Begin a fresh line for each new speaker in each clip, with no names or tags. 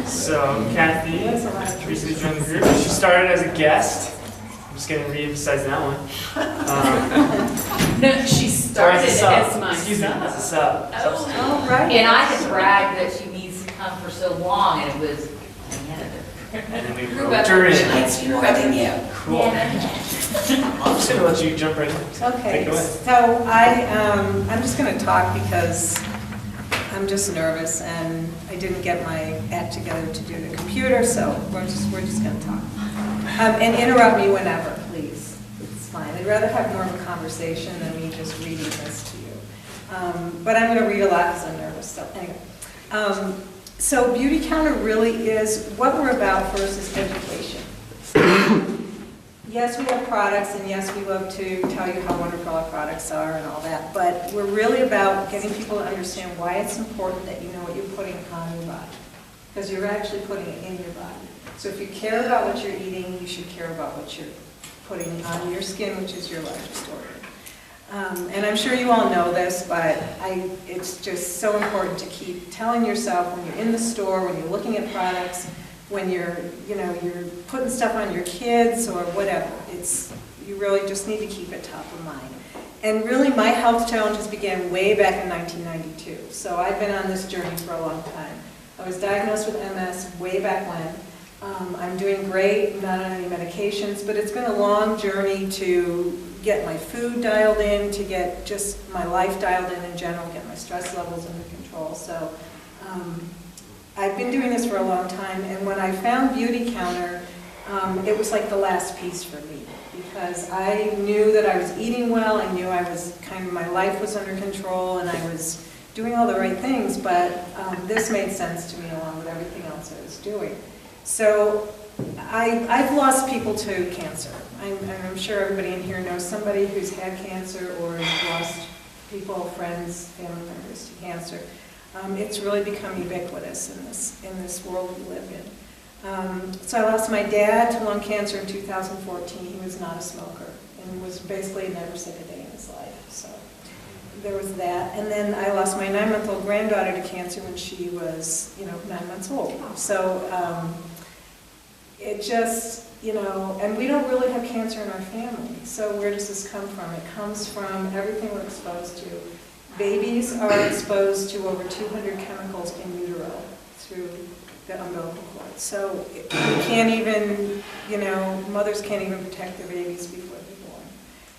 So Cathy recently joined the group. She started as a guest. I'm just going to re-emphasize that one.
No, she started as my
Excuse me,
sub.
as a sub.
Oh, right. And I had bragged that she needs to come for so long, and it was,
And then we roped her in.
She likes you more than you.
Cool. I'm just going to let you jump right in.
Okay,
Take it away.
so I'm just going to talk because I'm just nervous and I didn't get my act together to do the computer, so we're just going to talk. And interrupt me whenever, please. It's fine. I'd rather have more of a conversation than me just reading this to you. But I'm going to read a lot because I'm nervous. So anyway, so Beautycounter really is what we're about. First is education. Yes, we have products, and yes, we love to tell you how wonderful our products are and all that, but we're really about getting people to understand why it's important that you know what you're putting on your body, because you're actually putting it in your body. So if you care about what you're eating, you should care about what you're putting on your skin, which is your largest organ. And I'm sure you all know this, but it's just so important to keep telling yourself when you're in the store, when you're looking at products, when you're putting stuff on your kids or whatever. You really just need to keep it top of mind. And really, my health challenges began way back in 1992. So I've been on this journey for a long time. I was diagnosed with MS way back when. I'm doing great, not on any medications, but it's been a long journey to get my food dialed in, to get just my life dialed in general, get my stress levels under control. So I've been doing this for a long time, and when I found Beautycounter, it was like the last piece for me, because I knew that I was eating well, I knew I was my life was under control, and I was doing all the right things, but this made sense to me along with everything else I was doing. So I've lost people to cancer. I'm sure everybody in here knows somebody who's had cancer or has lost people, friends, family members to cancer. It's really become ubiquitous in this world we live in. So I lost my dad to lung cancer in 2014. He was not a smoker and was basically never sick a day in his life. So there was that. And then I lost my 9-month-old granddaughter to cancer when she was, 9 months old. So it just, and we don't really have cancer in our family. So where does this come from? It comes from everything we're exposed to. Babies are exposed to over 200 chemicals in utero through the umbilical cord. So we can't even, mothers can't even protect their babies before they're born.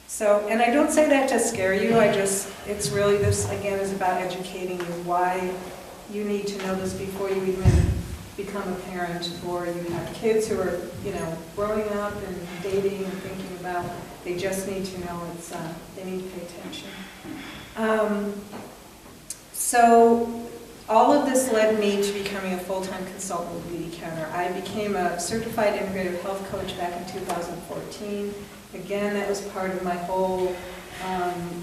So, and I don't say that to scare you. It's really, this again is about educating you why you need to know this before you even become a parent, or you have kids who are, growing up and dating and thinking about, they just need to know they need to pay attention. So all of this led me to becoming a full-time consultant with Beautycounter. I became a certified integrative health coach back in 2014. Again, that was part of my whole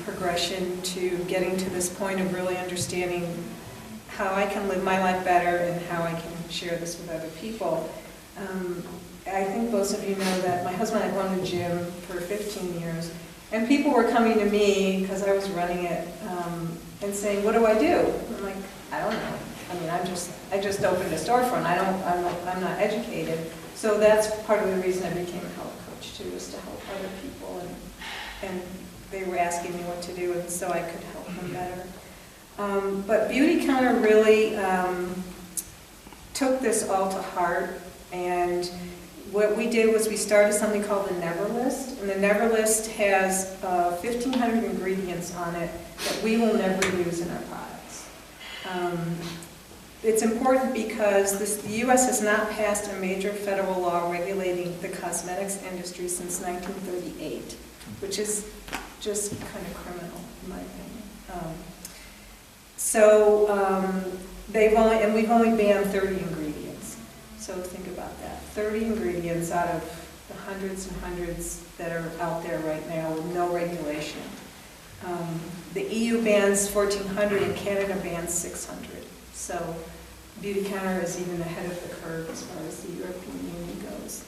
progression to getting to this point of really understanding how I can live my life better and how I can share this with other people. I think most of you know that my husband and I run a gym for 15 years. And people were coming to me, because I was running it, and saying, what do I do? I'm like, I don't know. I mean, I just opened a storefront. I'm not educated. So that's part of the reason I became a health coach too, was to help other people. And they were asking me what to do, and so I could help them better. But Beautycounter really took this all to heart, and what we did was we started something called the Never List, and the Never List has 1,500 ingredients on it that we will never use in our products. It's important because the U.S. has not passed a major federal law regulating the cosmetics industry since 1938, which is just kind of criminal, in my opinion. We've only banned 30 ingredients. So think about that. 30 ingredients out of the hundreds and hundreds that are out there right now with no regulation. The EU bans 1,400 and Canada bans 600. So Beautycounter is even ahead of the curve as far as the European Union goes.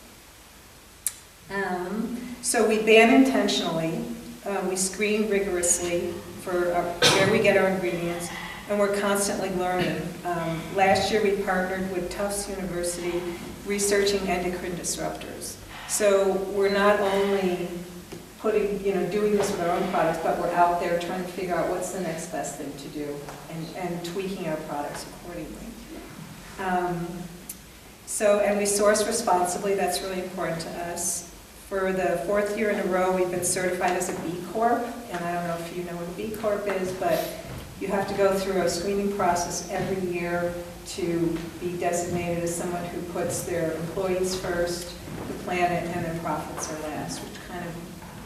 So we ban intentionally. We screen rigorously for where we get our ingredients. and we're constantly learning. Last year, we partnered with Tufts University researching endocrine disruptors. So we're not only doing this with our own products, but we're out there trying to figure out what's the next best thing to do and tweaking our products accordingly. And we source responsibly. That's really important to us. For the 4th year in a row, we've been certified as a B Corp, and I don't know if you know what a B Corp is, but you have to go through a screening process every year to be designated as someone who puts their employees first, the planet, and their profits are last, which kind of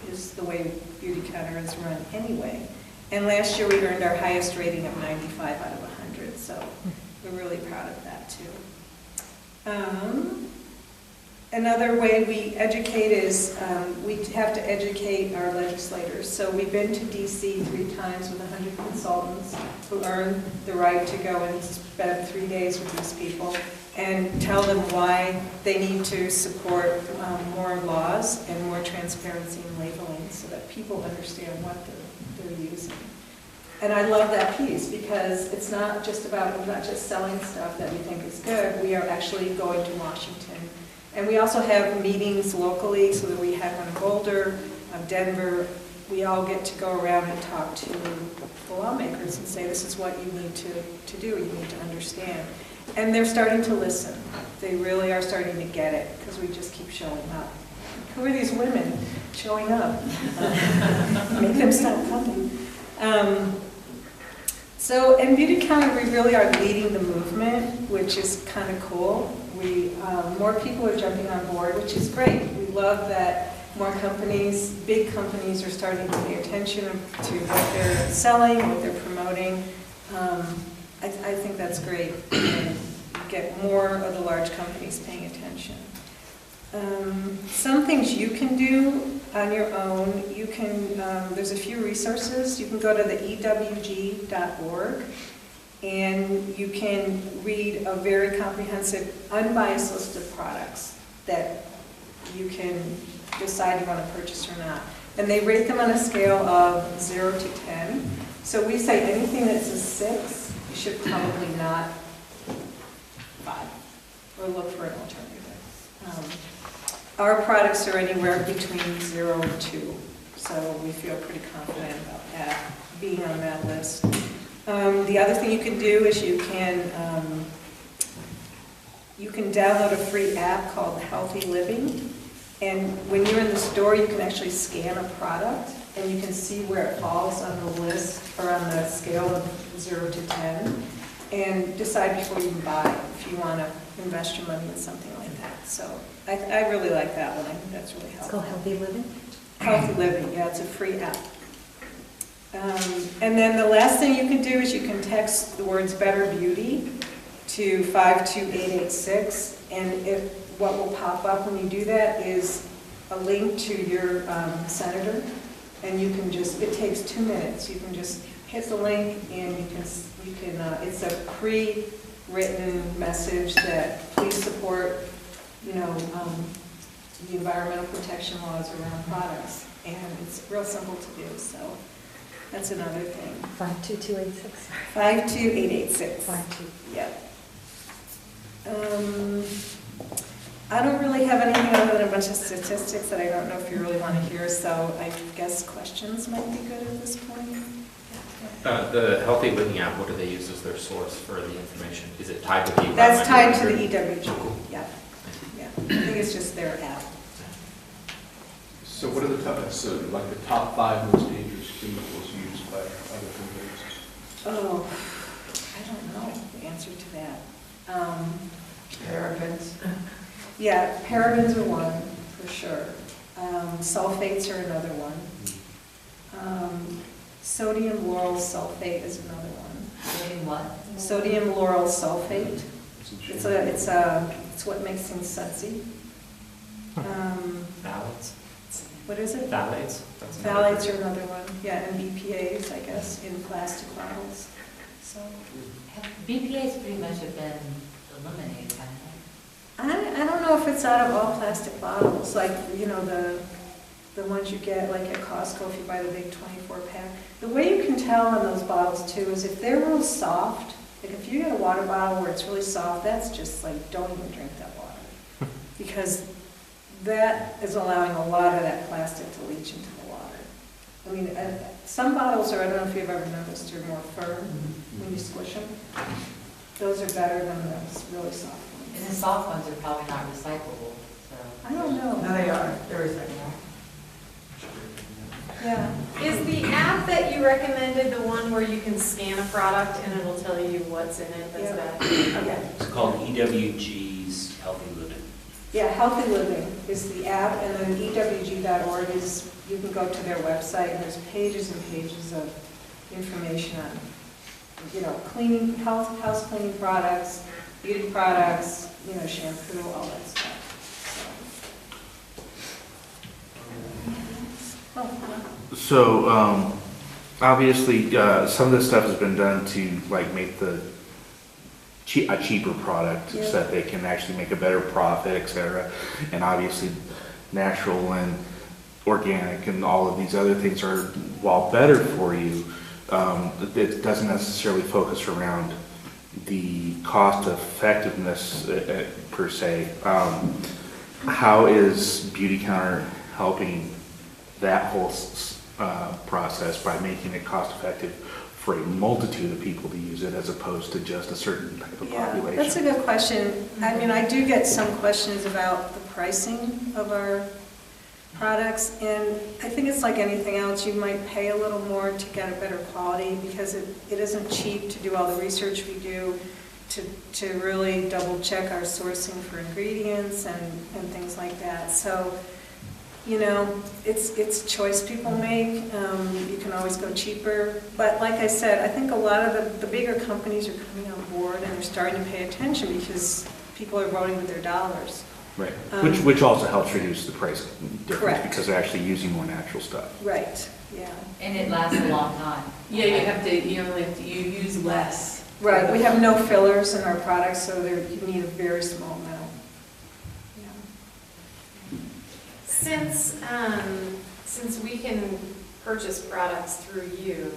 is the way Beautycounter is run anyway. And last year, we earned our highest rating of 95 out of 100, so we're really proud of that, too. Another way we educate is we have to educate our legislators. So we've been to DC 3 times with 100 consultants who earn the right to go and spend 3 days with these people and tell them why they need to support more laws and more transparency in labeling so that people understand what they're using. And I love that piece because it's not just about, we're not just selling stuff that we think is good, we are actually going to Washington. And we also have meetings locally, so that we have one in Boulder, Denver. We all get to go around and talk to the lawmakers and say, this is what you need to do, you need to understand. And they're starting to listen. They really are starting to get it, because we just keep showing up. Who are these women showing up? Make them stop coming. So in Beautycounter, we really are leading the movement, which is kind of cool. More people are jumping on board, which is great. We love that more companies, big companies, are starting to pay attention to what they're selling, what they're promoting. I think that's great. And get more of the large companies paying attention. Some things you can do on your own. You can, there's a few resources. You can go to the ewg.org and you can read a very comprehensive, unbiased list of products that you can decide you want to purchase or not. And they rate them on a scale of 0 to 10. So we say anything that's a 6, you should probably not buy or look for an alternative. Our products are anywhere between 0 and 2, so we feel pretty confident about that, being on that list. The other thing you can do is you can download a free app called Healthy Living, and when you're in the store, you can actually scan a product, and you can see where it falls on the list, or on the scale of 0 to 10, and decide before you buy if you want to invest your money in something like that. So I really like that one. I think that's really helpful.
It's called Healthy Living?
Healthy Living, yeah, it's a free app. And then the last thing you can do is you can text the words Better Beauty to 52886, and what will pop up when you do that is a link to your senator, and you can just, it takes 2 minutes. You can just hit the link, and you can it's a pre-written message that please support, the environmental protection laws around products, and it's real simple to do. So that's another thing.
52286.
52886.
52.
Yep. I don't really have anything other than a bunch of statistics that I don't know if you really want to hear, so I guess questions might be good at this point.
The Healthy Living app, what do they use as their source for the information? Is it tied to the
That's tied to the EWG.
Oh, cool.
Yeah. Yeah. I think it's just their app.
So what are the top, like the top 5 most dangerous chemicals used by other companies?
Oh, I don't know the answer to that.
Parabens.
Yeah, parabens are one, for sure. Sulfates are another one. Sodium lauryl sulfate is another one.
Doing what?
Sodium lauryl sulfate. It's what makes things sudsy.
Phthalates.
What is it?
Phthalates.
Phthalates are another one. Yeah, and BPA's, I guess, in plastic bottles. So
BPA's pretty much have been eliminated, haven't
I don't know if it's out of all plastic bottles, like, the the ones you get like at Costco if you buy the big 24-pack. The way you can tell on those bottles too is if they're real soft, like if you get a water bottle where it's really soft, that's just like, don't even drink that water. Because that is allowing a lot of that plastic to leach into the water. I mean, some bottles are, I don't know if you've ever noticed, are more firm when you squish them. Those are better than those really soft ones.
And the soft ones are probably not recyclable, so.
I don't know.
No, they are.
They're recyclable.
Yeah.
Is the app that you recommended the one where you can scan a product and it'll tell you what's in it that's
Yeah.
bad?
Okay.
It's called EWG's Healthy Living.
Yeah, Healthy Living is the app, and then ewg.org is, you can go to their website, and there's pages and pages of information on, you know, cleaning, house cleaning products, beauty products, you know, shampoo, all that stuff. So.
So, obviously, some of this stuff has been done to like make a cheaper product
Yeah.
so that they can actually make a better profit, et cetera. And obviously, natural and organic and all of these other things are, while better for you, it doesn't necessarily focus around the cost effectiveness per se. How is Beautycounter helping that whole process by making it cost effective for a multitude of people to use it as opposed to just a certain type of
Yeah,
population?
that's a good question. I mean, I do get some questions about the pricing of our products, and I think it's like anything else. You might pay a little more to get a better quality because it isn't cheap to do all the research we do to really double check our sourcing for ingredients and things like that. So, you know, it's choice people make. You can always go cheaper. But like I said, I think a lot of the bigger companies are coming on board and they're starting to pay attention because people are voting with their dollars.
Right, which also helps reduce the price difference
Correct.
because they're actually using more natural stuff.
Right, yeah.
And it lasts a long time.
Yeah, you use less.
Right, we have no fillers in our products, so you need a very small amount. Yeah.
Since we can purchase products through you,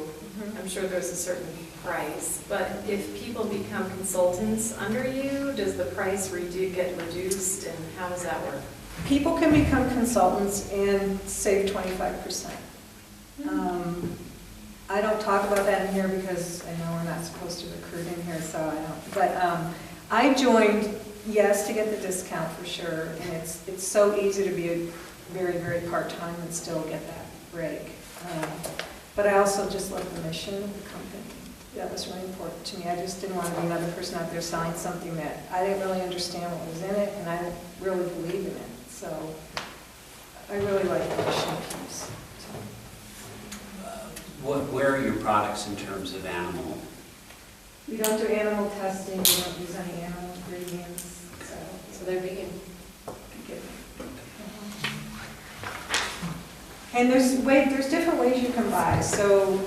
I'm sure there's a certain price, but if people become consultants under you, does the price get reduced, and how does that work?
People can become consultants and save 25%. I don't talk about that in here because I know we're not supposed to recruit in here, so I don't. But I joined, yes, to get the discount for sure, and it's so easy to be a very, very part-time and still get that break. But I also just love the mission of the company. That was really important to me. I just didn't want to be another person out there selling something that I didn't really understand what was in it, and I didn't really believe in it. So I really like the mission piece.
Where are your products in terms of animal?
We don't do animal testing, we don't use any animal ingredients,
So they're vegan.
And there's different ways you can buy. So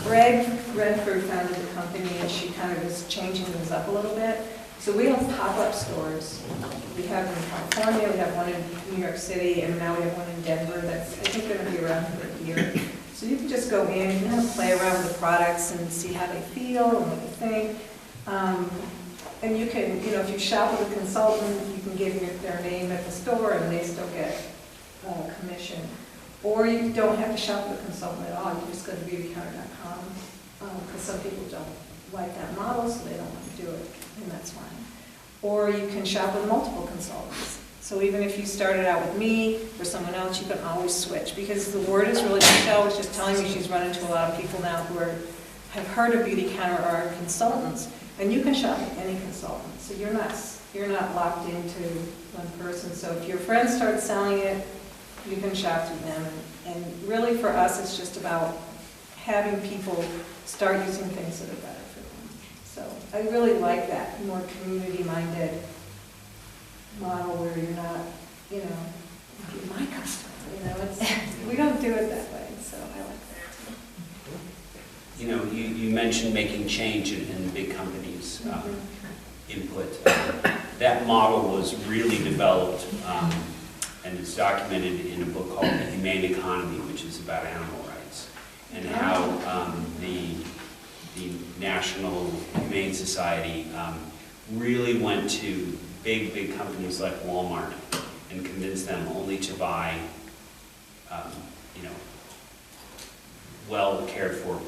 Gregg Renfrew founded the company, and she kind of is changing things up a little bit. So we have pop-up stores. We have in California, we have one in New York City, and now we have one in Denver that's, I think, going to be around for a year. So you can just go in, you can play around with the products and see how they feel and what you think. And you can, you know, if you shop with a consultant, you can give their name at the store and they still get commission. Or you don't have to shop with a consultant at all. You just go to beautycounter.com because some people don't like that model, so they don't want to do it, and that's fine. Or you can shop with multiple consultants. So even if you started out with me or someone else, you can always switch because the word is really, Michelle was just telling me she's run into a lot of people now who have heard of Beautycounter or are consultants, and you can shop with any consultant. So you're not locked into one person. So if your friends start selling it, you can shop through them. And really for us, it's just about having people start using things that are better for them. So I really like that more community-minded model where you're not, you know, you're my customer, you know, we don't do it that way, so I like that too.
You know, you mentioned making change in big companies' input. That model was really developed, and it's documented in a book called The Humane Economy, which is about animal rights, and how the National Humane Society really went to big companies like Walmart and convinced them only to buy, you know, well cared for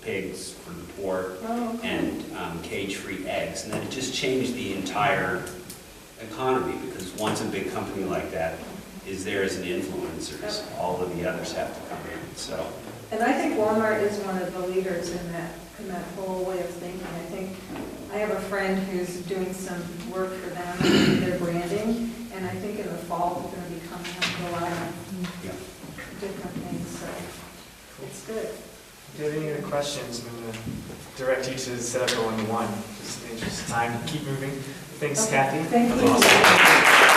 pigs for the poor and cage-free eggs. And then it just changed the entire economy, because once a big company like that is there as an influencer, all of the others have to come in. So.
And I think Walmart is one of the leaders in that whole way of thinking. I think I have a friend who's doing some work for them, their branding, and I think in the fall they're going to be coming up with a lot of different things. So it's good.
If you have any other questions, I'm going to direct you to set up a one-to-one, just in the interest of time. Keep moving. Thanks,
Okay.
Cathy.
Thank
That
you.
was awesome.